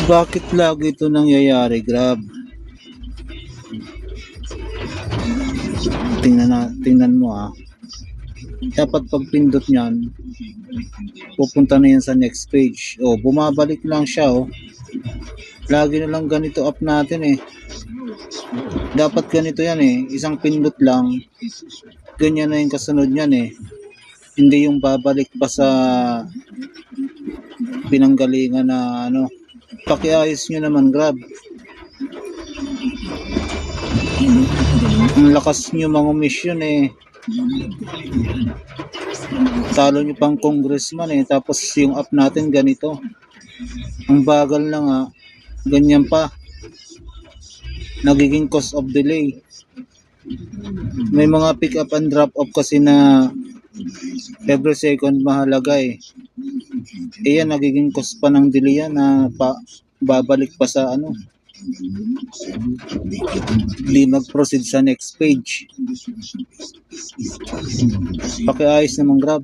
Bakit lagi ito nangyayari, Grab? Tingnan mo Dapat pag pindot niyan, pupunta na yan sa next page. Bumabalik lang siya Lagi na lang ganito up natin Dapat ganito yan Isang pindot lang. Ganyan na yung kasunod niyan Hindi yung babalik pa sa pinanggalingan na Pakiayos nyo naman, Grab. Ang lakas nyo mga mission Talo nyo pang congressman tapos yung up natin ganito. Ang bagal na ganyan pa. Nagiging cause of delay. May mga pick up and drop off kasi na every second mahalaga yan nagiging cause pa ng delay yan na babalik pa sa hindi mag-proceed sa next page. Pakiayos naman, Grab.